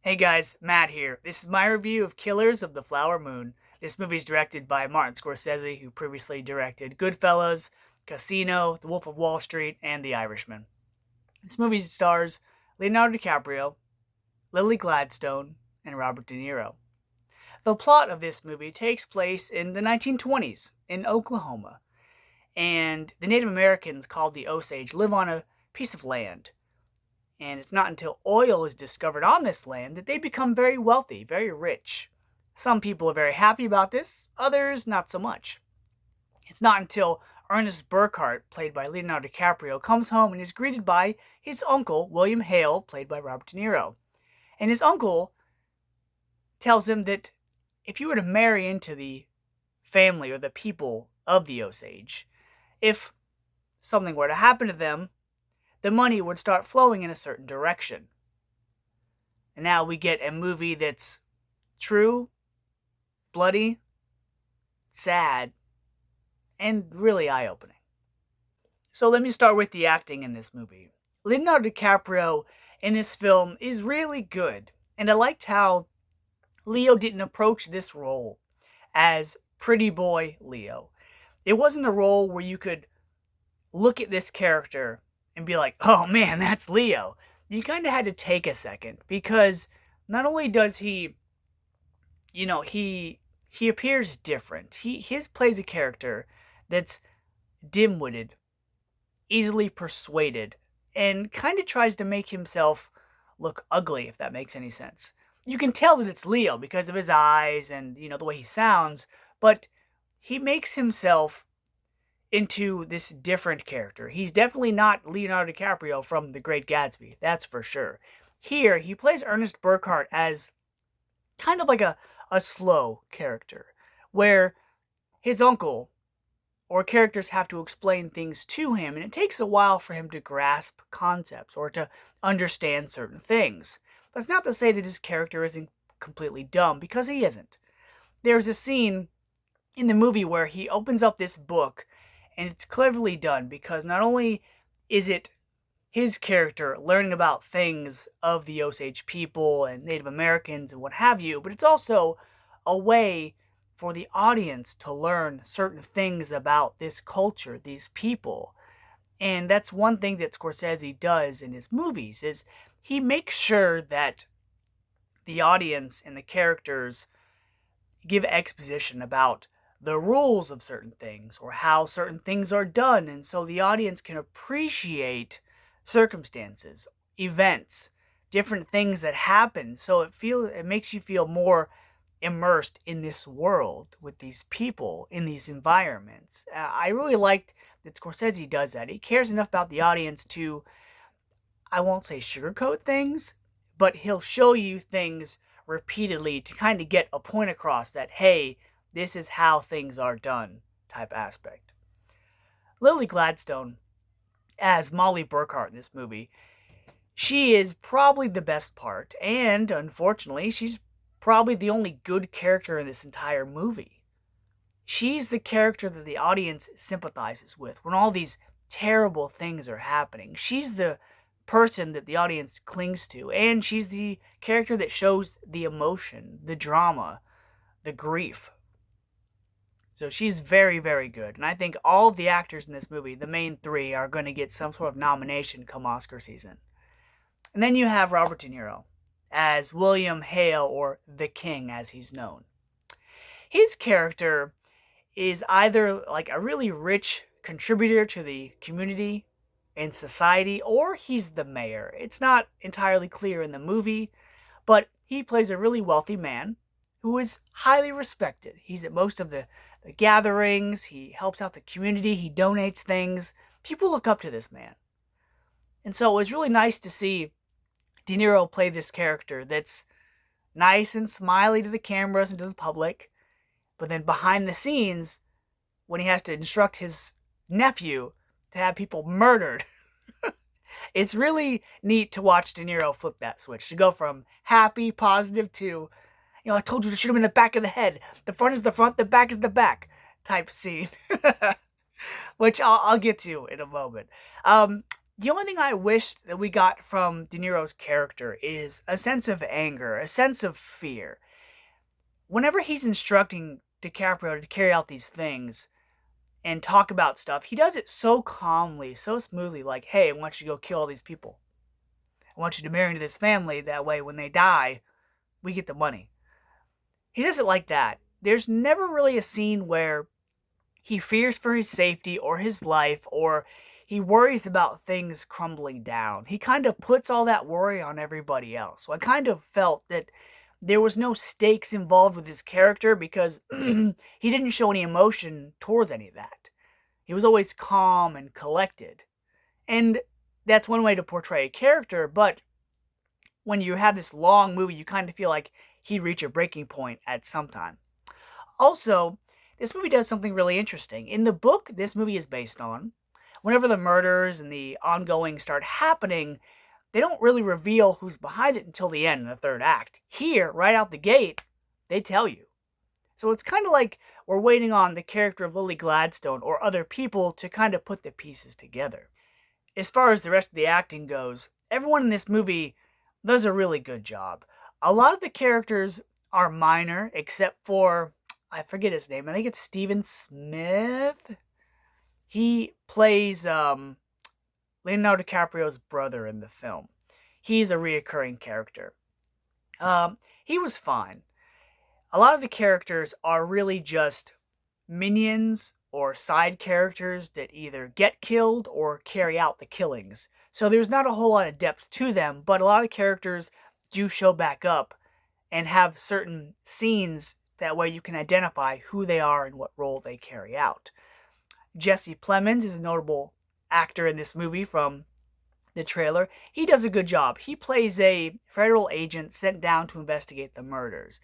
Hey guys, Matt here. This is my review of Killers of the Flower Moon. This movie is directed by Martin Scorsese, who previously directed Goodfellas, Casino, The Wolf of Wall Street, and The Irishman. This movie stars Leonardo DiCaprio, Lily Gladstone, and Robert De Niro. The plot of this movie takes place in the 1920s in Oklahoma, and the Native Americans, called the Osage, live on a piece of land. And it's not until oil is discovered on this land that they become very wealthy, very rich. Some people are very happy about this, others not so much. It's not until Ernest Burkhart, played by Leonardo DiCaprio, comes home and is greeted by his uncle, William Hale, played by Robert De Niro. And his uncle tells him that if you were to marry into the family or the people of the Osage, if something were to happen to them, the money would start flowing in a certain direction. And now we get a movie that's true, bloody, sad, and really eye-opening. So let me start with the acting in this movie. Leonardo DiCaprio in this film is really good, and I liked how Leo didn't approach this role as pretty boy Leo. It wasn't a role where you could look at this character and be like, oh man, that's Leo. You kind of had to take a second, because not only does he, he appears different. His plays a character that's dim-witted, easily persuaded, and kind of tries to make himself look ugly, if that makes any sense. You can tell that it's Leo because of his eyes and, the way he sounds, but he makes himself into this different character. He's definitely not Leonardo DiCaprio from The Great Gatsby, that's for sure. Here, he plays Ernest Burkhart as kind of like a slow character, where his uncle or characters have to explain things to him, and it takes a while for him to grasp concepts or to understand certain things. That's not to say that his character isn't completely dumb, because he isn't. There's a scene in the movie where he opens up this book, and it's cleverly done because not only is it his character learning about things of the Osage people and Native Americans and what have you, but it's also a way for the audience to learn certain things about this culture, these people. And that's one thing that Scorsese does in his movies, is he makes sure that the audience and the characters give exposition about the rules of certain things or how certain things are done, and so the audience can appreciate circumstances, events, different things that happen, so it makes you feel more immersed in this world with these people in these environments. I really liked that Scorsese does that. He cares enough about the audience to, I won't say sugarcoat things, but he'll show you things repeatedly to kind of get a point across that, hey, this is how things are done type aspect. Lily Gladstone as Molly Burkhart in this movie, she is probably the best part, and unfortunately, she's probably the only good character in this entire movie. She's the character that the audience sympathizes with when all these terrible things are happening. She's the person that the audience clings to, and she's the character that shows the emotion, the drama, the grief. So she's very, very good. And I think all of the actors in this movie, the main three, are going to get some sort of nomination come Oscar season. And then you have Robert De Niro as William Hale, or the King as he's known. His character is either like a really rich contributor to the community and society, or he's the mayor. It's not entirely clear in the movie, but he plays a really wealthy man who is highly respected. He's at most of the gatherings, he helps out the community, he donates things. People look up to this man. And so it was really nice to see De Niro play this character that's nice and smiley to the cameras and to the public, but then behind the scenes, when he has to instruct his nephew to have people murdered, it's really neat to watch De Niro flip that switch, to go from happy, positive to, I told you to shoot him in the back of the head. The front is the front, the back is the back type scene. Which I'll get to in a moment. The only thing I wish that we got from De Niro's character is a sense of anger, a sense of fear. Whenever he's instructing DiCaprio to carry out these things and talk about stuff, he does it so calmly, so smoothly, like, hey, I want you to go kill all these people. I want you to marry into this family, that way when they die, we get the money. He does it like that. There's never really a scene where he fears for his safety or his life, or he worries about things crumbling down. He kind of puts all that worry on everybody else. So I kind of felt that there was no stakes involved with his character because he didn't show any emotion towards any of that. He was always calm and collected. And that's one way to portray a character, but when you have this long movie, you kind of feel like he'd reach a breaking point at some time. Also, this movie does something really interesting. In the book this movie is based on, whenever the murders and the ongoing start happening, they don't really reveal who's behind it until the end in the third act. Here, right out the gate, they tell you. So it's kind of like we're waiting on the character of Lily Gladstone or other people to kind of put the pieces together. As far as the rest of the acting goes, everyone in this movie does a really good job. A lot of the characters are minor, except for, I forget his name, I think it's Steven Smith. He plays Leonardo DiCaprio's brother in the film. He's a reoccurring character. He was fine. A lot of the characters are really just minions or side characters that either get killed or carry out the killings. So there's not a whole lot of depth to them, but a lot of characters do show back up and have certain scenes that way you can identify who they are and what role they carry out. Jesse Plemons is a notable actor in this movie from the trailer. He does a good job. He plays a federal agent sent down to investigate the murders.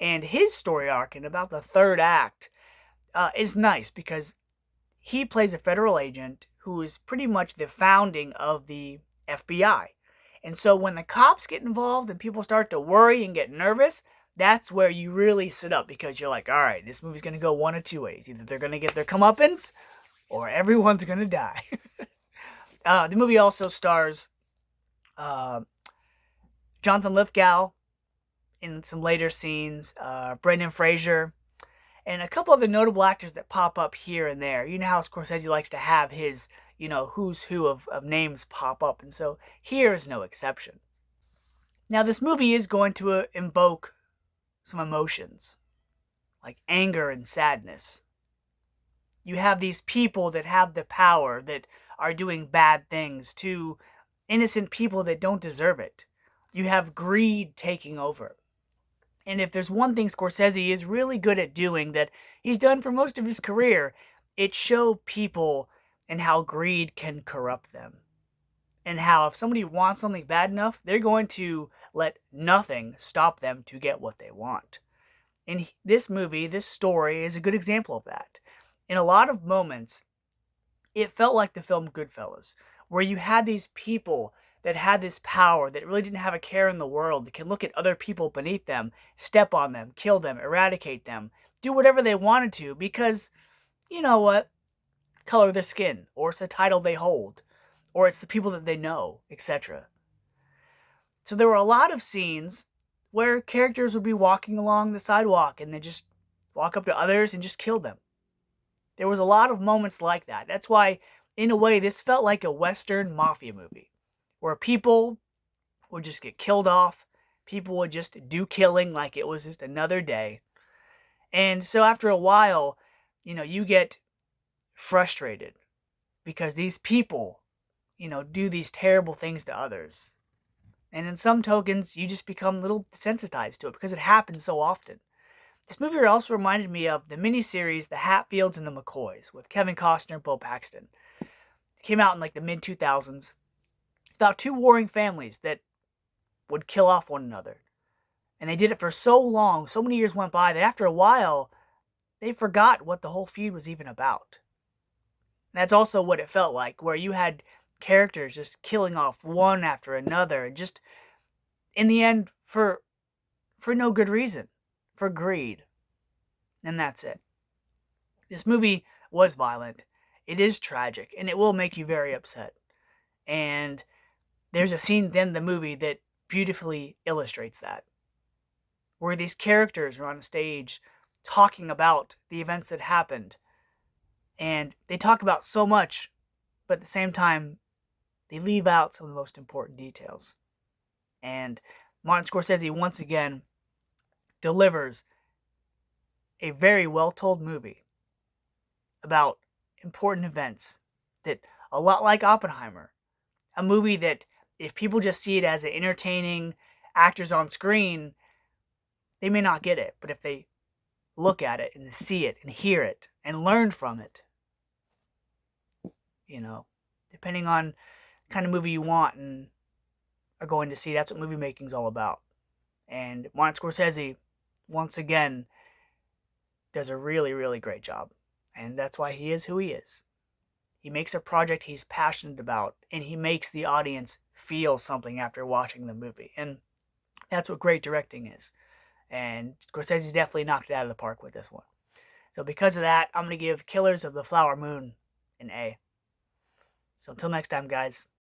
And his story arc in about the third act is nice because he plays a federal agent who is pretty much the founding of the FBI. And so when the cops get involved and people start to worry and get nervous, that's where you really sit up because you're like, all right, this movie's going to go one of two ways. Either they're going to get their comeuppance or everyone's going to die. The movie also stars Jonathan Lithgow in some later scenes, Brendan Fraser, and a couple other notable actors that pop up here and there. You know how Scorsese likes to have his, who's who of names pop up, and so here is no exception. Now, this movie is going to invoke some emotions, like anger and sadness. You have these people that have the power that are doing bad things to innocent people that don't deserve it. You have greed taking over. And if there's one thing Scorsese is really good at doing that he's done for most of his career, it's show people and how greed can corrupt them. And how if somebody wants something bad enough, they're going to let nothing stop them to get what they want. In this movie, this story is a good example of that. In a lot of moments, it felt like the film Goodfellas, where you had these people that had this power, that really didn't have a care in the world, that can look at other people beneath them, step on them, kill them, eradicate them, do whatever they wanted to because, you know what, color of their skin, or it's the title they hold, or it's the people that they know, etc. So there were a lot of scenes where characters would be walking along the sidewalk and they just walk up to others and just kill them. There was a lot of moments like that. That's why, in a way, this felt like a Western mafia movie, where people would just get killed off, people would just do killing like it was just another day. And so after a while, you get frustrated because these people, do these terrible things to others. And in some tokens, you just become a little desensitized to it because it happens so often. This movie also reminded me of the miniseries The Hatfields and the McCoys with Kevin Costner and Bill Paxton. It came out in like the mid-2000s. It's about two warring families that would kill off one another. And they did it for so long, so many years went by, that after a while, they forgot what the whole feud was even about. And that's also what it felt like, where you had characters just killing off one after another, and just, in the end, for no good reason. For greed. And that's it. This movie was violent. It is tragic, and it will make you very upset. And there's a scene in the movie that beautifully illustrates that, where these characters are on a stage talking about the events that happened. And they talk about so much, but at the same time, they leave out some of the most important details. And Martin Scorsese once again delivers a very well told movie about important events that, a lot like Oppenheimer, a movie that if people just see it as entertaining actors on screen, they may not get it. But if they look at it and see it and hear it and learn from it, you know, depending on the kind of movie you want and are going to see, that's what movie making is all about. And Martin Scorsese, once again, does a really, really great job. And that's why he is who he is. He makes a project he's passionate about, and he makes the audience feel something after watching the movie. And that's what great directing is. And Scorsese's definitely knocked it out of the park with this one. So because of that, I'm going to give Killers of the Flower Moon an A. So until next time, guys.